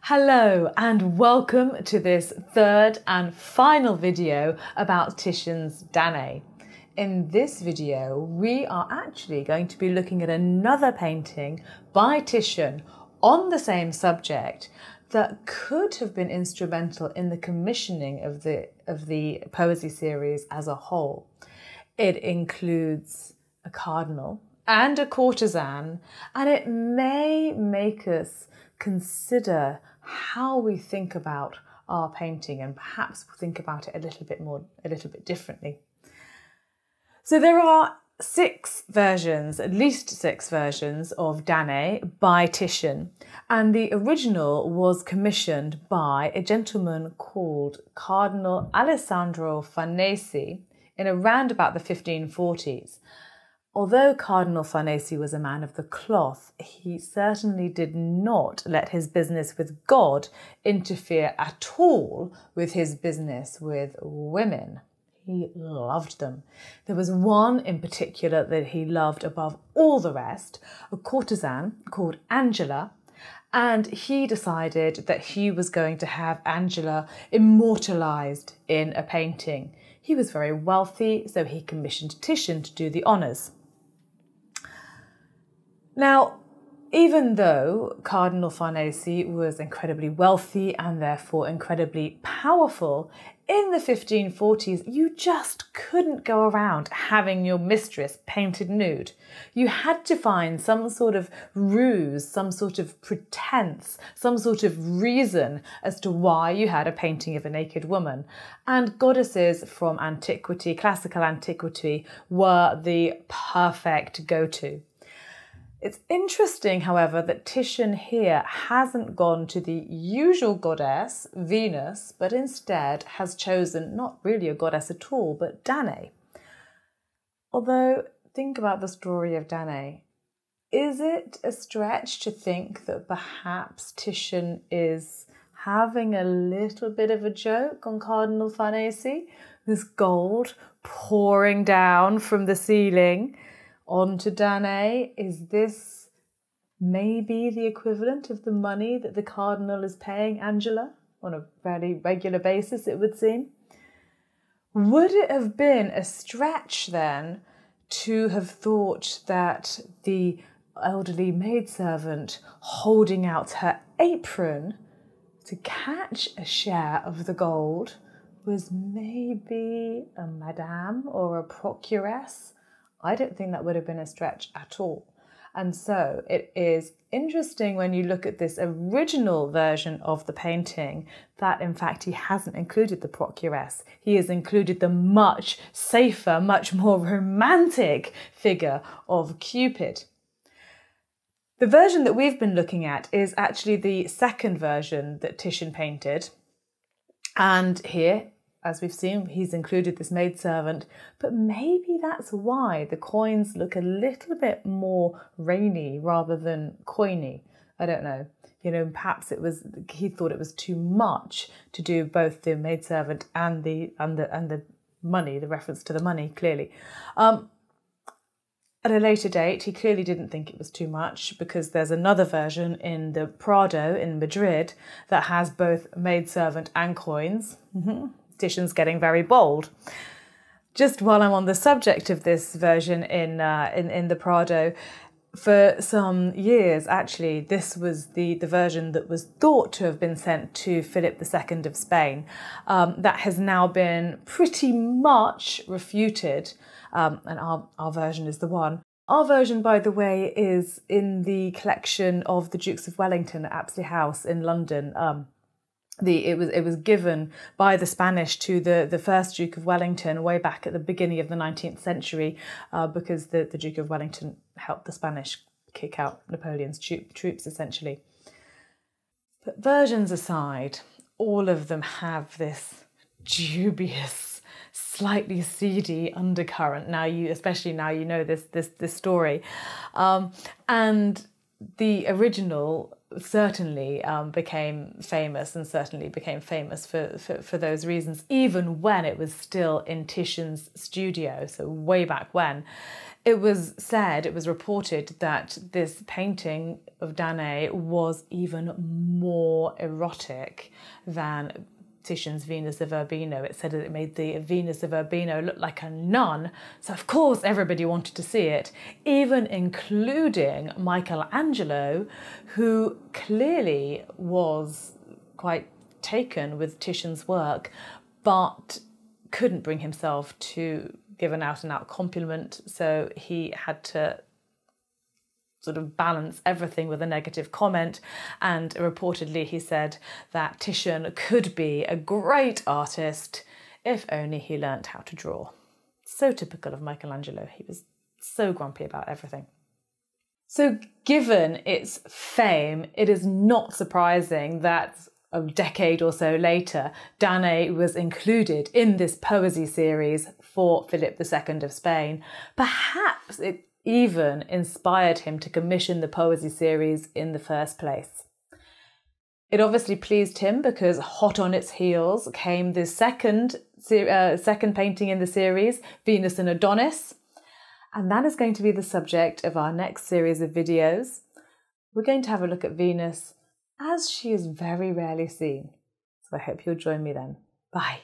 Hello and welcome to this third and final video about Titian's Danaë. In this video, we are actually going to be looking at another painting by Titian on the same subject that could have been instrumental in the commissioning of the Poesie series as a whole. It includes a cardinal and a courtesan, and it may make us consider how we think about our painting and perhaps think about it a little bit differently. So there are at least six versions of Danaë by Titian, and the original was commissioned by a gentleman called Cardinal Alessandro Farnese in around about the 1540s. Although Cardinal Farnese was a man of the cloth, he certainly did not let his business with God interfere at all with his business with women. He loved them. There was one in particular that he loved above all the rest, a courtesan called Angela, and he decided that he was going to have Angela immortalised in a painting. He was very wealthy, so he commissioned Titian to do the honours. Now, even though Cardinal Farnese was incredibly wealthy and therefore incredibly powerful, in the 1540s you just couldn't go around having your mistress painted nude. You had to find some sort of ruse, some sort of pretense, some sort of reason as to why you had a painting of a naked woman. And goddesses from antiquity, classical antiquity, were the perfect go-to. It's interesting, however, that Titian here hasn't gone to the usual goddess, Venus, but instead has chosen not really a goddess at all, but Danaë. Although, think about the story of Danaë. Is it a stretch to think that perhaps Titian is having a little bit of a joke on Cardinal Farnese? This gold pouring down from the ceiling onto Danaë? Is this maybe the equivalent of the money that the cardinal is paying Angela on a fairly regular basis, it would seem? Would it have been a stretch then to have thought that the elderly maidservant holding out her apron to catch a share of the gold was maybe a madame or a procuress? I don't think that would have been a stretch at all. And so it is interesting when you look at this original version of the painting that in fact he hasn't included the procuress. He has included the much safer, much more romantic figure of Cupid. The version that we've been looking at is actually the second version that Titian painted. And here, as we've seen, he's included this maidservant, but maybe that's why the coins look a little bit more rainy rather than coiny. I don't know. You know, perhaps he thought it was too much to do both the maidservant and the money, the reference to the money, clearly. At a later date, he clearly didn't think it was too much because there's another version in the Prado in Madrid that has both maidservant and coins. Titian's getting very bold. Just while I'm on the subject of this version in the Prado, for some years actually this was the version that was thought to have been sent to Philip II of Spain. That has now been pretty much refuted, and our version is the one. Our version, by the way, is in the collection of the Dukes of Wellington at Apsley House in London. It was given by the Spanish to the first Duke of Wellington way back at the beginning of the 19th century because the Duke of Wellington helped the Spanish kick out Napoleon's troops, essentially. But versions aside, all of them have this dubious, slightly seedy undercurrent. Especially now you know this story. And the original certainly became famous, and certainly became famous for those reasons, even when it was still in Titian's studio, so way back when. It was said, it was reported that this painting of Danaë was even more erotic than Titian's Venus of Urbino. It said that it made the Venus of Urbino look like a nun, so of course everybody wanted to see it, even including Michelangelo, who clearly was quite taken with Titian's work, but couldn't bring himself to give an out-and-out compliment, so he had to sort of balance everything with a negative comment. And reportedly he said that Titian could be a great artist if only he learnt how to draw. So typical of Michelangelo. He was so grumpy about everything. So given its fame, it is not surprising that a decade or so later, Danaë was included in this POESIE series for Philip II of Spain. Perhaps it even inspired him to commission the POESIE series in the first place. It obviously pleased him because hot on its heels came the second painting in the series, Venus and Adonis. And that is going to be the subject of our next series of videos. We're going to have a look at Venus as she is very rarely seen. So I hope you'll join me then. Bye.